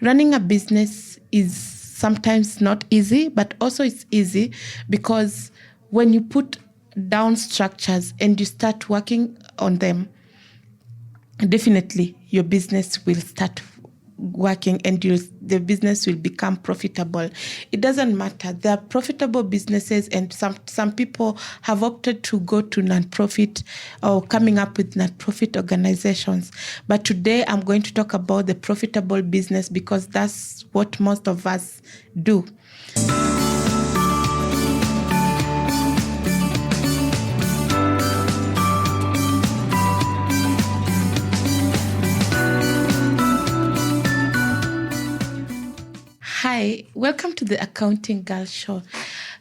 Running a business is sometimes not easy, but also it's easy because when you put down structures and you start working on them, definitely your business will start working and the business will become profitable. It doesn't matter. There are profitable businesses, and some people have opted to go to non-profit or coming up with non-profit organizations. But today I'm going to talk about the profitable business because that's what most of us do. Hi, welcome to the Accounting Girl Show.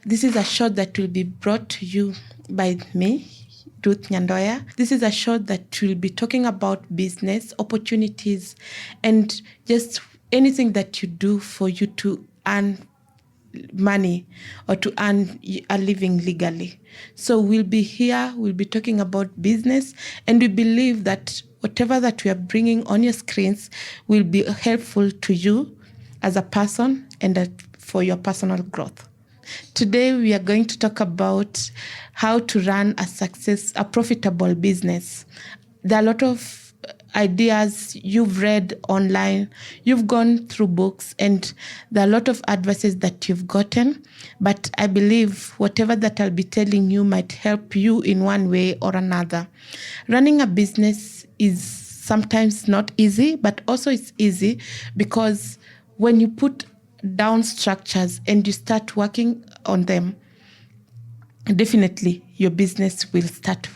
This is a show that will be brought to you by me, Ruth Nyandoya. This is a show that will be talking about business, opportunities, and just anything that you do for you to earn money or to earn a living legally. So we'll be here, we'll be talking about business, and we believe that whatever that we are bringing on your screens will be helpful to you as a person and for your personal growth. Today, we are going to talk about how to run a profitable business. There are a lot of ideas you've read online, you've gone through books, and there are a lot of advices that you've gotten. But I believe whatever that I'll be telling you might help you in one way or another. Running a business is sometimes not easy, but also it's easy because when you put down structures and you start working on them, definitely your business will start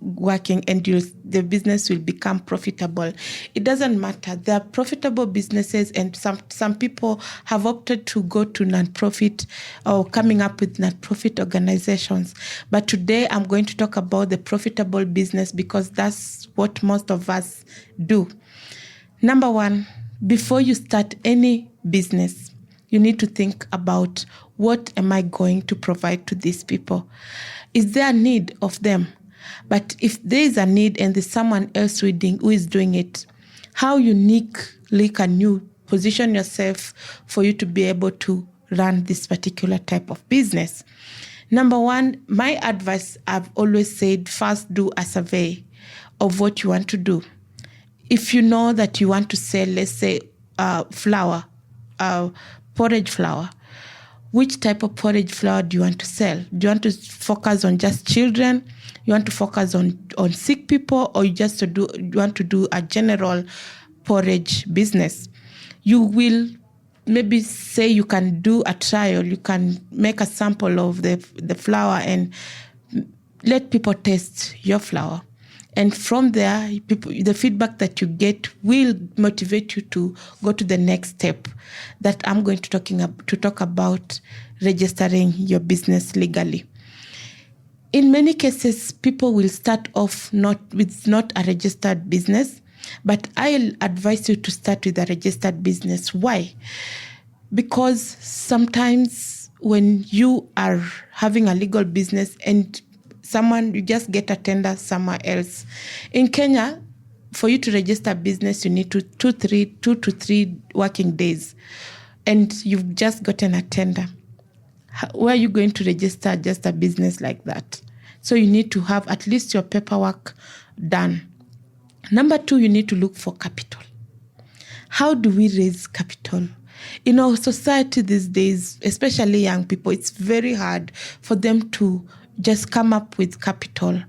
working and the business will become profitable. It doesn't matter. There are profitable businesses, and some people have opted to go to non-profit or coming up with non-profit organizations. But today I'm going to talk about the profitable business because that's what most of us do. Number one, before you start any business, you need to think about, what am I going to provide to these people? Is there a need of them? But if there is a need and there's someone else who is doing it, how uniquely can you position yourself for you to be able to run this particular type of business? Number one, my advice, I've always said, first do a survey of what you want to do. If you know that you want to sell, let's say, flour, porridge flour, which type of porridge flour do you want to sell? Do you want to focus on just children? You want to focus on sick people, or you want to do a general porridge business? You will maybe say you can do a trial. You can make a sample of the flour and let people taste your flour. And from there, the feedback that you get will motivate you to go to the next step that I'm going to talk about, registering your business legally. In many cases, people will start off not a registered business, but I'll advise you to start with a registered business. Why? Because sometimes when you are having a legal business and you just get a tender somewhere else. In Kenya, for you to register a business, you need 2 to 3 working days. And you've just gotten a tender. Where are you going to register just a business like that? So you need to have at least your paperwork done. Number 2, you need to look for capital. How do we raise capital? In our society these days, especially young people, it's very hard for them to just come up with capital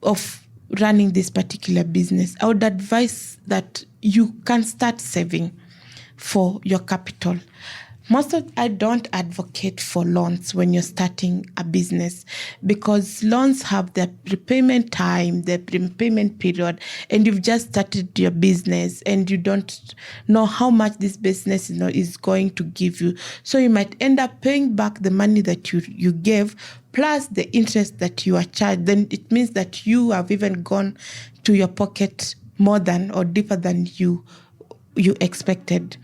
of running this particular business. I would advise that you can start saving for your capital. I don't advocate for loans when you're starting a business, because loans have their repayment time, their repayment period, and you've just started your business and you don't know how much this business is going to give you. So you might end up paying back the money that you gave plus the interest that you are charged. Then it means that you have even gone to your pocket more than or deeper than you expected.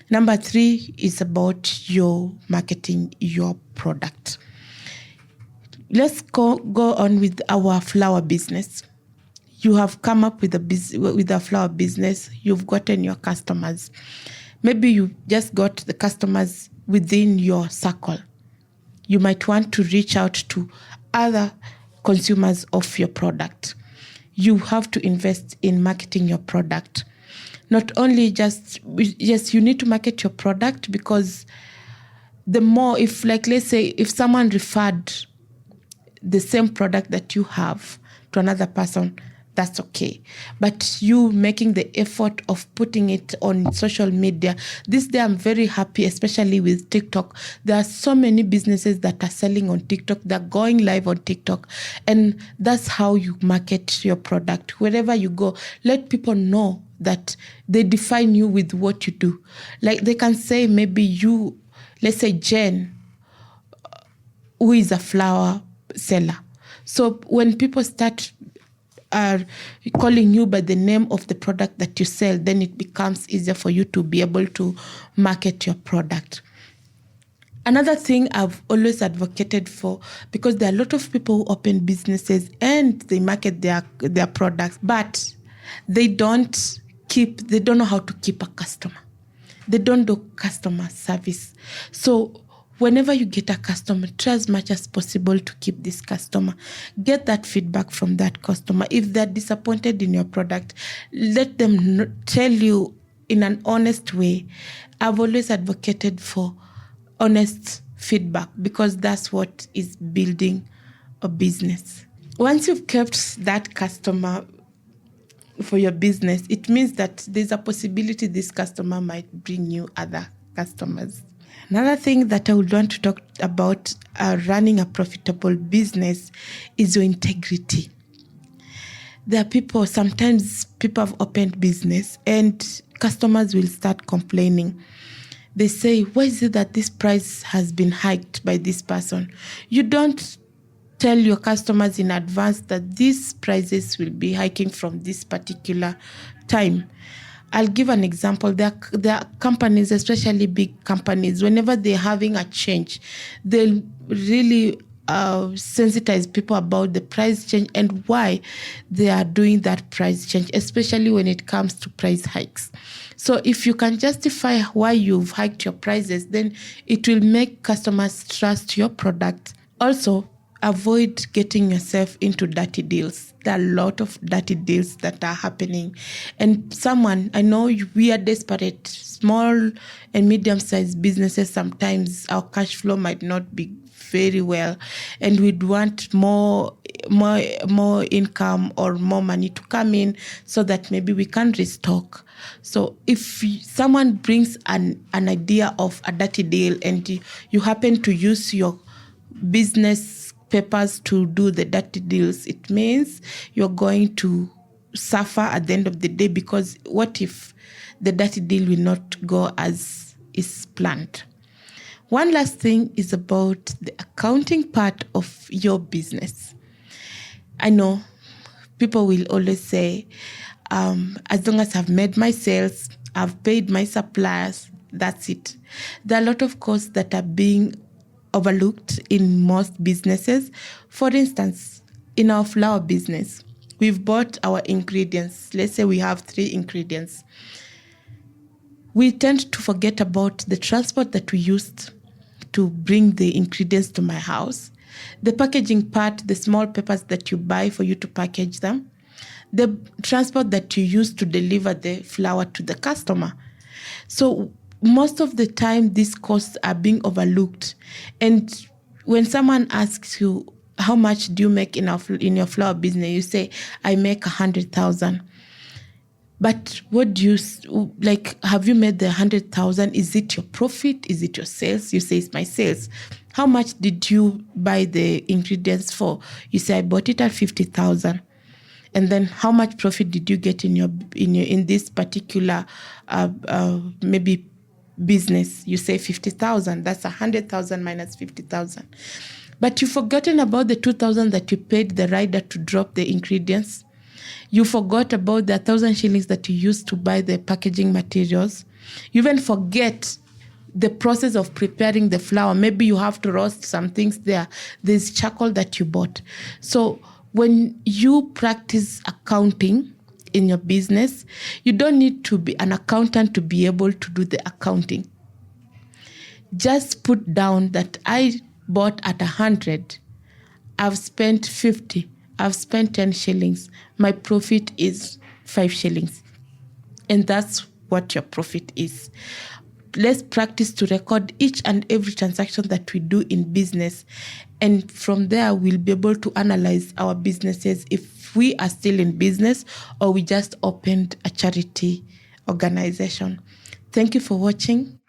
Number 3 is about your marketing your product. Let's go on with our flour business. You have come up with a flour business. You've gotten your customers. Maybe you just got the customers within your circle. You might want to reach out to other consumers of your product. You have to invest in marketing your product. Not only just, yes, you need to market your product, because the more, if like, let's say, if someone referred the same product that you have to another person, that's okay. But you making the effort of putting it on social media. This day I'm very happy, especially with TikTok. There are so many businesses that are selling on TikTok. They're going live on TikTok. And that's how you market your product. Wherever you go, let people know that they define you with what you do. Like they can say maybe you, let's say Jen, who is a flower seller. So when people start calling you by the name of the product that you sell, then it becomes easier for you to be able to market your product. Another thing I've always advocated for, because there are a lot of people who open businesses and they market their products, but they don't know how to keep a customer. They don't do customer service. So whenever you get a customer, try as much as possible to keep this customer. Get that feedback from that customer. If they're disappointed in your product, let them tell you in an honest way. I've always advocated for honest feedback, because that's what is building a business. Once you've kept that customer for your business, it means that there's a possibility this customer might bring you other customers. Another thing that I would want to talk about running a profitable business is your integrity. There are sometimes people have opened business and customers will start complaining. They say, why is it that this price has been hiked by this person? You don't tell your customers in advance that these prices will be hiking from this particular time. I'll give an example. There are companies, especially big companies, whenever they're having a change, they'll really sensitize people about the price change and why they are doing that price change, especially when it comes to price hikes. So if you can justify why you've hiked your prices, then it will make customers trust your product. Also, avoid getting yourself into dirty deals. There are a lot of dirty deals that are happening. And I know we are desperate. Small and medium-sized businesses, sometimes our cash flow might not be very well, and we'd want more income or more money to come in so that maybe we can restock. So if someone brings an idea of a dirty deal and you happen to use your business papers to do the dirty deals, it means you're going to suffer at the end of the day, because what if the dirty deal will not go as is planned? One last thing is about the accounting part of your business. I know people will always say, as long as I've made my sales, I've paid my suppliers, that's it. There are a lot of costs that are being overlooked in most businesses. For instance, in our flour business, we've bought our ingredients. Let's say we have 3 ingredients. We tend to forget about the transport that we used to bring the ingredients to my house, the packaging part, the small papers that you buy for you to package them, the transport that you use to deliver the flour to the customer. So most of the time, these costs are being overlooked. And when someone asks you, how much do you make in your flour business? You say, I make 100,000. But what do you, have you made the 100,000? Is it your profit? Is it your sales? You say, it's my sales. How much did you buy the ingredients for? You say, I bought it at 50,000. And then how much profit did you get in this particular maybe business? You say 50,000. That's 100,000 minus 50,000. But you've forgotten about the 2,000 that you paid the rider to drop the ingredients. You forgot about the 1,000 shillings that you used to buy the packaging materials. You even forget the process of preparing the flour. Maybe you have to roast some things there. There's charcoal that you bought. So when you practice accounting, in your business. You don't need to be an accountant to be able to do the accounting. Just put down that I bought at 100. I've spent 50. I've spent 10 shillings. My profit is 5 shillings. And that's what your profit is. Let's practice to record each and every transaction that we do in business. And from there, we'll be able to analyze our businesses if we are still in business or we just opened a charity organization. Thank you for watching.